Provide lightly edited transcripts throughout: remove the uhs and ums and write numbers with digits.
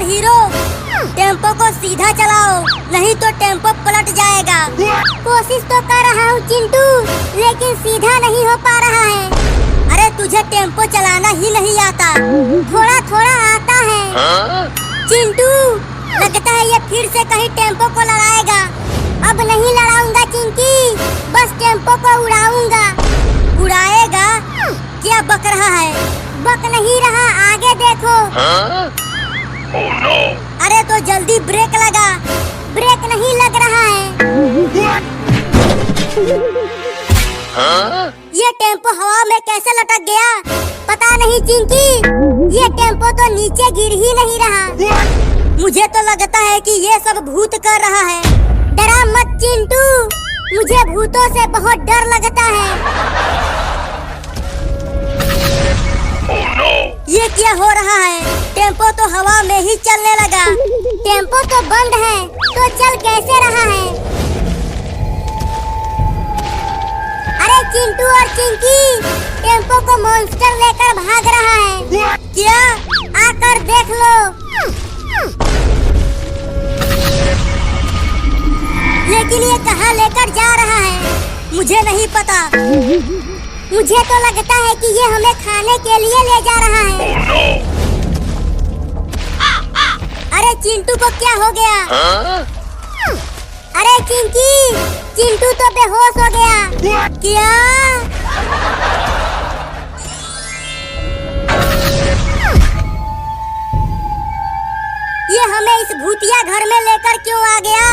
Hero, tempo को सीधा चलाओ, नहीं तो टेम्पो पलट जाएगा। कोशिश तो कर रहा हूँ चिंटू, लेकिन सीधा नहीं हो पा रहा है। अरे तुझे टेम्पो चलाना ही नहीं आता, थोड़ा थोड़ा आता है। चिंटू, लगता है ये फिर से कहीं टेम्पो को लड़ाएगा। अब नहीं लड़ाऊंगा चिंकी, बस टेम्पो को उड़ाऊंगा। उड़ाएगा? क्या बक रहा है? बक नहीं रहा, आगे देखो। Oh, no. अरे तो जल्दी ब्रेक लगा, ब्रेक नहीं लग रहा है। ये टेम्पो हवा में कैसे लटक गया पता नहीं चिंकी, ये टेम्पो तो नीचे गिर ही नहीं रहा। मुझे तो लगता है कि ये सब भूत कर रहा है। डरा मत चिंटू, मुझे भूतों से बहुत डर लगता है। Oh, no. ये क्या हो रहा है? टेम्पो तो हवा में ही चलने लगा। टेम्पो तो बंद है, तो चल कैसे रहा है? अरे चिंटू और चिंकी, टेम्पो को मॉन्स्टर लेकर भाग रहा है। क्या? आकर देख लो। लेकिन ये कहाँ लेकर जा रहा है मुझे नहीं पता। मुझे तो लगता है कि ये हमें खाने के लिए ले जा रहा है। Oh, no. अरे चिंटू को क्या हो गया? अरे चिंकी, चिंटू तो बेहोश हो गया। क्या? ये हमें इस भूतिया घर में लेकर क्यों आ गया?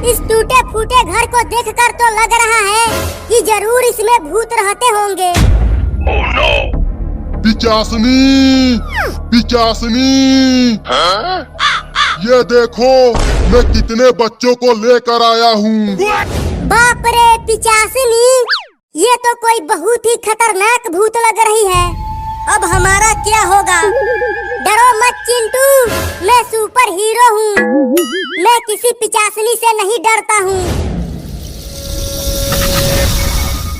इस टूटे फूटे घर को देखकर तो लग रहा है कि जरूर इसमें भूत रहते होंगे। Oh, no. पिचासनी, पिचासनी, ये देखो मैं कितने बच्चों को लेकर आया हूँ। बाप रे पिचासनी, ये तो कोई बहुत ही खतरनाक भूत लग रही है। अब हमारा क्या होगा? डरो मत चिंटू, मैं सुपर हीरो हूँ। मैं किसी पिचासनी से नहीं डरता हूँ।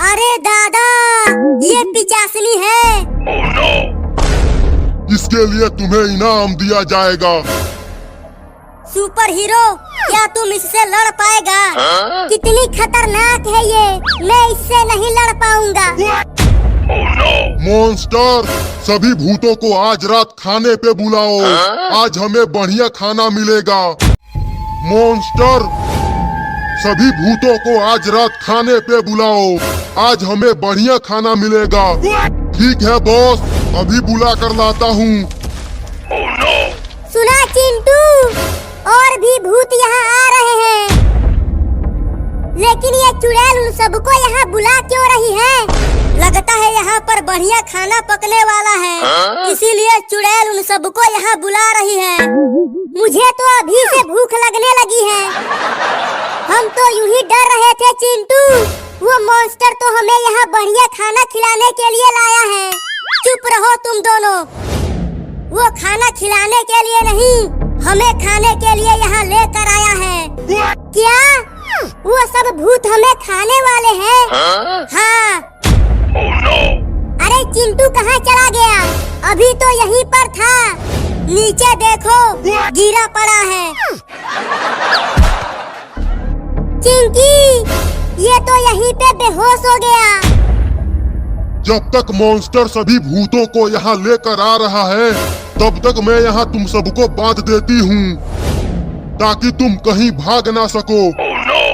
अरे दादा, ये पिचासनी है। Oh, no. इसके लिए तुम्हें इनाम दिया जाएगा। सुपर हीरो, क्या तुम इससे लड़ पाएगा? कितनी खतरनाक है ये, मैं इससे नहीं लड़ पाऊंगा। Oh, no. मॉन्स्टर, सभी भूतों को आज रात खाने पे बुलाओ। आज हमें बढ़िया खाना मिलेगा। मॉन्स्टर, सभी भूतों को आज रात खाने पे बुलाओ। आज हमें बढ़िया खाना मिलेगा। ठीक है बॉस, अभी बुला कर लाता हूँ। Oh, no. सुना चिंटू, और भी भूत यहाँ आ रहे हैं। लेकिन ये चुड़ैल उन सबको यहाँ बुला क्यों रही है? लगता है यहाँ पर बढ़िया खाना पकने वाला है, इसीलिए चुड़ैल उन सबको यहाँ बुला रही है। मुझे तो अभी से भूख लगने लगी है। हम तो यूं ही डर रहे थे चिंटू, वो मॉन्स्टर तो हमें यहाँ बढ़िया खाना खिलाने के लिए लाया है। चुप रहो तुम दोनों, वो खाना खिलाने के लिए नहीं, हमें खाने के लिए यहाँ लेकर आया है। क्या? वो सब भूत हमें खाने वाले हैं? हाँ। Oh, no. अरे चिंटू कहाँ चला गया? अभी तो यहीं पर था। नीचे देखो, गिरा पड़ा है। चिंकी, ये तो यहीं पे बेहोश हो गया। जब तक मॉन्स्टर सभी भूतों को यहाँ लेकर आ रहा है, तब तक मैं यहाँ तुम सबको बांध देती हूँ, ताकि तुम कहीं भाग ना सको। Oh, no.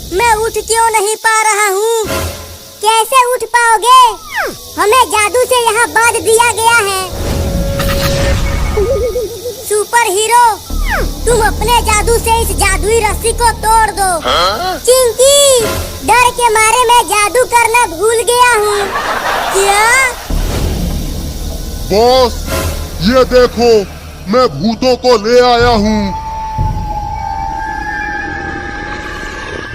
मैं उठ क्यों नहीं पा रहा हूँ? कैसे उठ पाओगे? हमें जादू से यहाँ बांध दिया गया है। सुपर हीरो, तुम अपने जादू से इस जादुई रस्सी को तोड़ दो। चिंकी, डर के मारे मैं जादू करना भूल गया हूँ। क्या? बॉस, ये देखो, मैं भूतों को ले आया हूँ।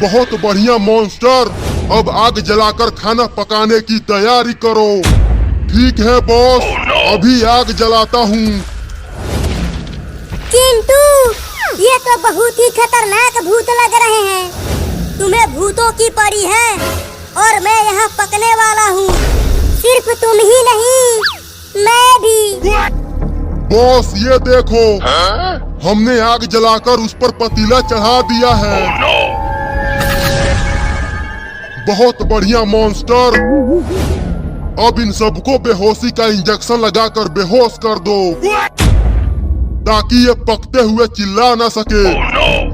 बहुत बढ़िया मॉन्स्टर, अब आग जलाकर खाना पकाने की तैयारी करो। ठीक है बॉस, अभी आग जलाता हूँ। चिंटू, ये तो बहुत ही खतरनाक भूत लग रहे हैं। तुम्हें भूतों की पड़ी है और मैं यहाँ पकने वाला हूँ। सिर्फ तुम ही नहीं, मैं भी। बॉस ये देखो, हमने आग जलाकर उस पर पतीला चढ़ा दिया है। बहुत बढ़िया मॉन्स्टर। अब इन सबको बेहोशी का इंजेक्शन लगाकर बेहोश कर दो, ताकि ये पकते हुए चिल्ला न सके।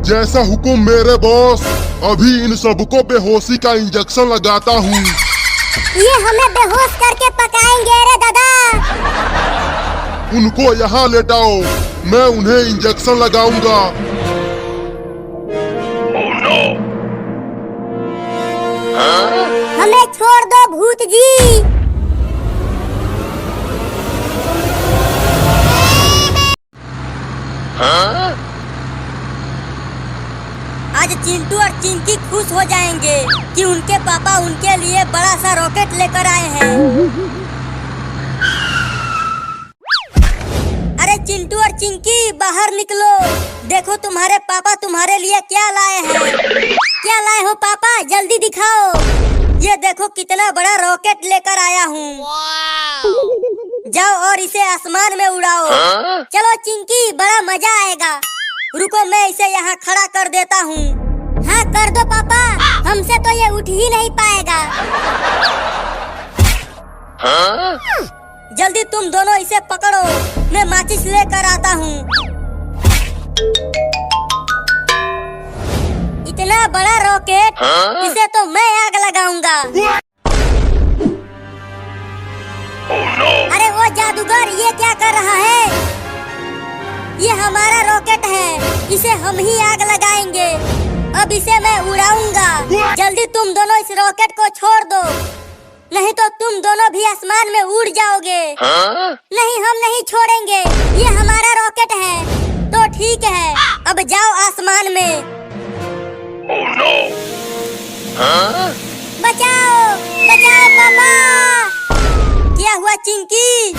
जैसा हुक्म मेरे बॉस। अभी इन सबको बेहोशी का इंजेक्शन लगाता हूँ। ये हमें बेहोश करके पकाएंगे रे दादा। उनको यहाँ लेटाओ, मैं उन्हें इंजेक्शन लगाऊंगा। हमें छोड़ दो भूत जी। आज चिंटू और चिंकी खुश हो जाएंगे कि उनके पापा उनके लिए बड़ा सा रॉकेट लेकर आए हैं। अरे चिंटू और चिंकी बाहर निकलो, देखो तुम्हारे पापा तुम्हारे लिए क्या लाए हैं। क्या लाए हो पापा, जल्दी दिखाओ। ये देखो कितना बड़ा रॉकेट लेकर आया हूँ। जाओ और इसे आसमान में उड़ाओ। चलो चिंकी, बड़ा मजा आएगा। रुको, मैं इसे यहाँ खड़ा कर देता हूँ। हाँ कर दो पापा, हमसे तो ये उठ ही नहीं पाएगा। जल्दी तुम दोनों इसे पकड़ो, मैं माचिस लेकर आता हूँ। इतना बड़ा रॉकेट, इसे तो मैं आग लगाऊंगा। अरे वो जादूगर, ये क्या कर रहा है? ये हमारा रॉकेट है, इसे हम ही आग लगाएंगे। अब इसे मैं उड़ाऊंगा। जल्दी तुम दोनों इस रॉकेट को छोड़ दो, नहीं तो तुम दोनों भी आसमान में उड़ जाओगे। नहीं, हम नहीं छोड़ेंगे, ये हमारा रॉकेट है। तो ठीक है, अब जाओ आसमान में। बचाओ बचाओ पापा। क्या हुआ चिंकी?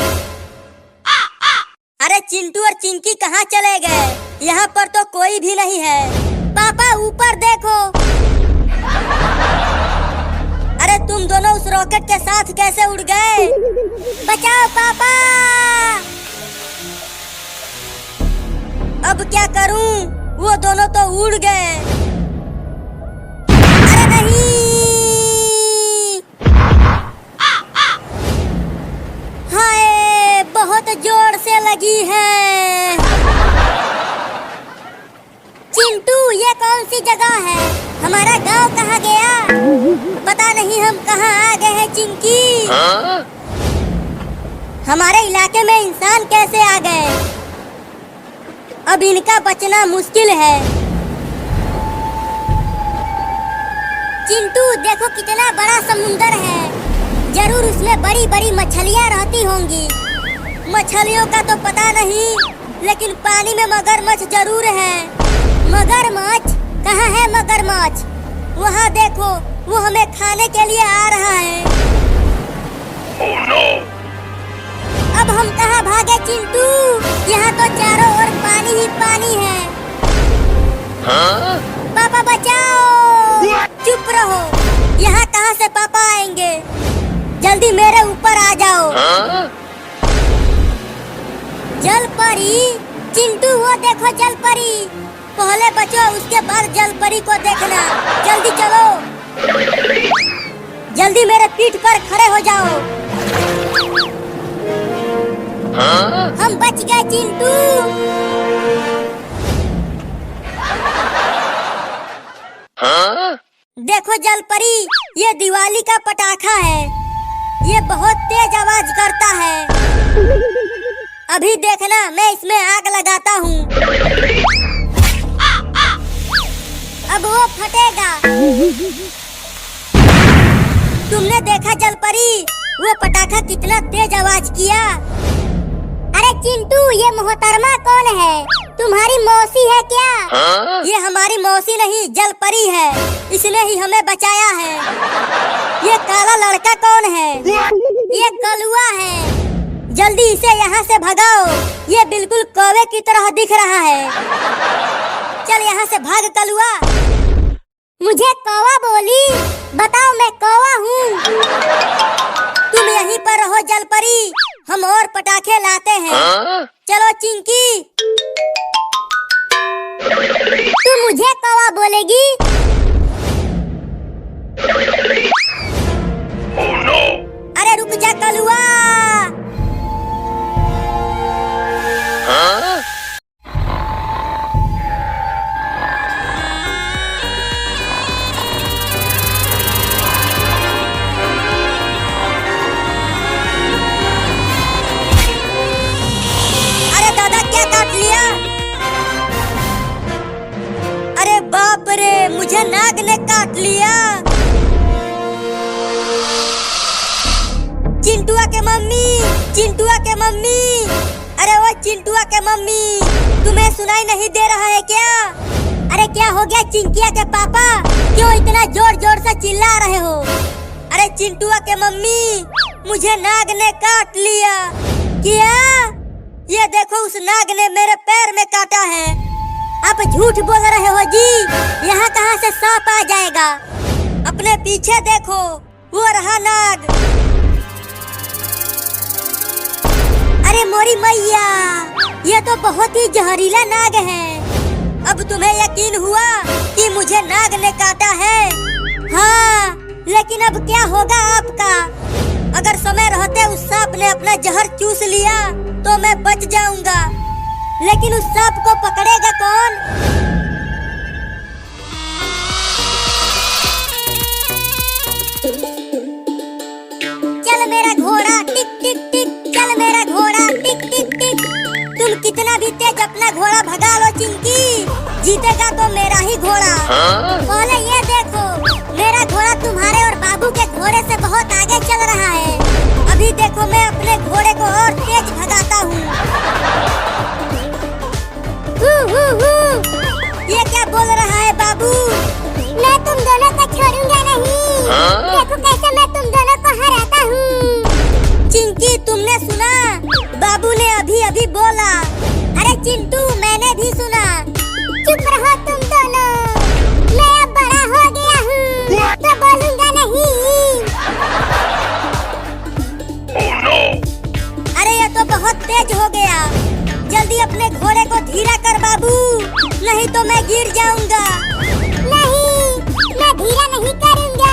अरे चिंटू और चिंकी कहाँ चले गए? यहाँ पर तो कोई भी नहीं है। पापा ऊपर देखो। अरे तुम दोनों उस रॉकेट के साथ कैसे उड़ गए? बचाओ पापा। अब क्या करूं? वो दोनों तो उड़ गए। अरे नहीं, हाय बहुत जोर से लगी है। चिंटू, ये कौन सी जगह है? हमारा गांव कहाँ गया? पता नहीं हम कहाँ आ गए हैं चिंकी। हमारे इलाके में इंसान कैसे आ गए? अब इनका बचना मुश्किल है। चिंटू देखो कितना बड़ा समुंदर है, जरूर उसमें बड़ी बड़ी मछलियाँ रहती होंगी। मछलियों का तो पता नहीं, लेकिन पानी में मगरमच्छ जरूर है। मगरमच्छ? कहाँ है मगरमच्छ? वहाँ देखो, वो हमें खाने के लिए आ रहा है। Oh no! अब हम कहाँ भागे चिंटू? यहाँ तो चारों ओर पानी ही पानी है। पापा बचाओ। चुप रहो, यहाँ कहाँ से पापा आएंगे? जल्दी मेरे ऊपर आ जाओ। जल परी? चिंटू वो देखो जल परी। पहले बचो, उसके बाद जल परी को देखना। जल्दी चलो, जल्दी मेरे पीठ पर खड़े हो जाओ। हम बच गए चिंटू। देखो जल परी, ये दिवाली का पटाखा है। ये बहुत तेज आवाज करता है। अभी देखना, मैं इसमें आग लगाता हूँ। अब वो फटेगा। तुमने देखा जल परी, वो पटाखा कितना तेज आवाज किया। अरे चिंटू, ये मोहतरमा कौन है? तुम्हारी मौसी है क्या? ये हमारी मौसी नहीं, जल परी है। इसने ही हमें बचाया है। ये काला लड़का कौन है? ये कलुआ है। जल्दी इसे यहाँ से भगाओ, ये बिल्कुल कौवे की तरह दिख रहा है। चल यहाँ से भाग कलुआ। मुझे कौवा बोली? बताओ मैं कौवा हूँ। तुम यहीं काट लिया। चिंटुआ के मम्मी, चिंटुआ के मम्मी, अरे वो चिंटुआ के मम्मी, तुम्हें सुनाई नहीं दे रहा है क्या? अरे क्या हो गया चिंकिया के पापा, क्यों इतना जोर जोर से चिल्ला रहे हो? अरे चिंटुआ के मम्मी, मुझे नाग ने काट लिया। क्या? ये देखो उस नाग ने मेरे पैर में काटा है। आप झूठ बोल रहे हो जी, यहाँ कहाँ से सांप आ जाएगा? अपने पीछे देखो, वो रहा नाग। अरे मोरी मैया, ये तो बहुत ही जहरीला नाग है। अब तुम्हें यकीन हुआ कि मुझे नाग ने काटा है? हाँ, लेकिन अब क्या होगा आपका? अगर समय रहते उस सांप ने अपना जहर चूस लिया तो मैं बच जाऊंगा, लेकिन उस सांप को पकड़ेगा कौन? चल मेरा घोड़ा टिक टिक टिक, चल मेरा घोड़ा टिक टिक टिक। तुम कितना भी तेज अपना घोड़ा भगा लो चिंकी, जीतेगा तो मेरा ही घोड़ा। पहले ये देखो, मेरा घोड़ा तुम्हारे और बाबू के घोड़े से बहुत आगे चल रहा है। अभी देखो मैं अपने घोड़े को और तेज भगाता हूँ। ये क्या बोल रहा है बाबू? मैं तुम दोनों को छोड़ूंगा नहीं। देखो कैसे मैं तुम दोनों को हराता हूँ। चिंकी तुमने सुना? बाबू ने अभी अभी बोला। अरे चिंटू मैंने भी सुना। चुप रहो तुम दोनों, मैं अब बड़ा हो गया हूँ तो बोलूंगा नहीं। Oh, no. अरे ये तो बहुत तेज हो गया, जल्दी अपने घोड़े को धीरा कर बाबू, नहीं तो मैं गिर जाऊंगा। नहीं, मैं धीरा नहीं करूंगा।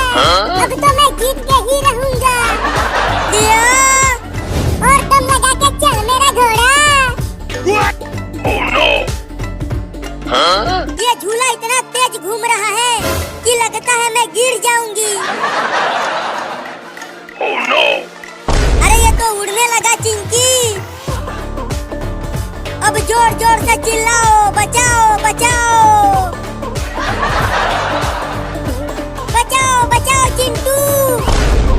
अब तो मैं जीत के ही रहूंगा। और दम लगा के चल मेरा घोड़ा। Oh, no. ये झूला इतना तेज घूम रहा है कि लगता है मैं गिर जाऊंगी। Oh, no. अरे ये तो उड़ने लगा चिंकी। अब जोर जोर से चिल्लाओ, बचाओ बचाओ बचाओ बचाओ चिंटू।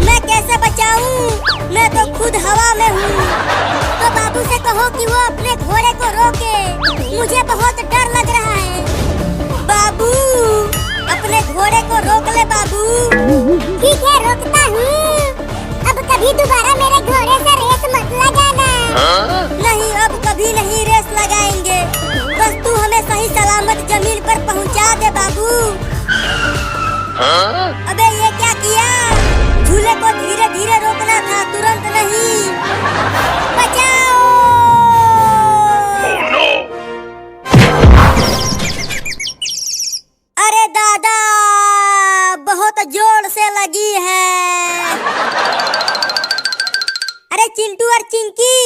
मैं कैसे बचाऊं? मैं तो खुद हवा में हूँ। तो बाबू से कहो कि वो अपने घोड़े को रोके, मुझे बहुत डर लग रहा है। बाबू अपने घोड़े को रोक ले बाबू। ठीक है रोकता हूँ। अब कभी दोबारा मेरे घोड़े से रेस मत लगाना। नहीं अब कभी नहीं रेस लगाएंगे, बस तू हमें सही सलामत जमीन पर पहुँचा दे बाबू। अबे ये क्या किया? झूले को धीरे धीरे रोकना था, तुरंत नहीं। बचाओ! Oh, no. अरे दादा बहुत जोर से लगी है। अरे चिंटू और चिंकी,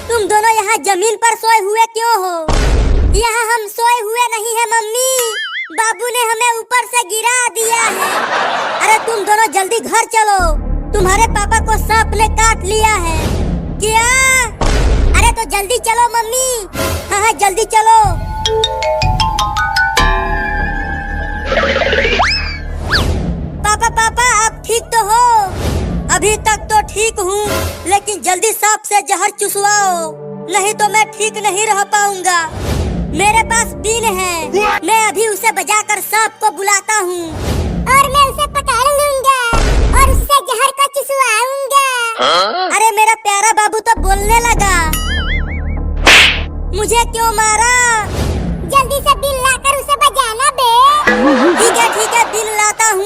तुम दोनों यहाँ जमीन पर सोए हुए क्यों हो? यहाँ हम सोए हुए नहीं है मम्मी, बाबू ने हमें ऊपर से गिरा दिया है। अरे तुम दोनों जल्दी घर चलो, तुम्हारे पापा को सांप ने काट लिया है। क्या? अरे तो जल्दी चलो मम्मी। हाँ हाँ जल्दी चलो। पापा पापा आप ठीक तो हो? अभी तक तो ठीक हूँ, लेकिन जल्दी सांप से जहर चुसवाओ, नहीं तो मैं ठीक नहीं रह पाऊंगा। मेरे पास बीन है, मैं अभी उसे बजाकर सांप को बुलाता हूँ और मैं उसे पकड़ लूंगा और उससे जहर को चुसवाऊंगा। अरे मेरा प्यारा बाबू तो बोलने लगा। मुझे क्यों मारा? जल्दी से बीन लाकर उसे बजाना बे। ठीक है बीन लाता हूँ।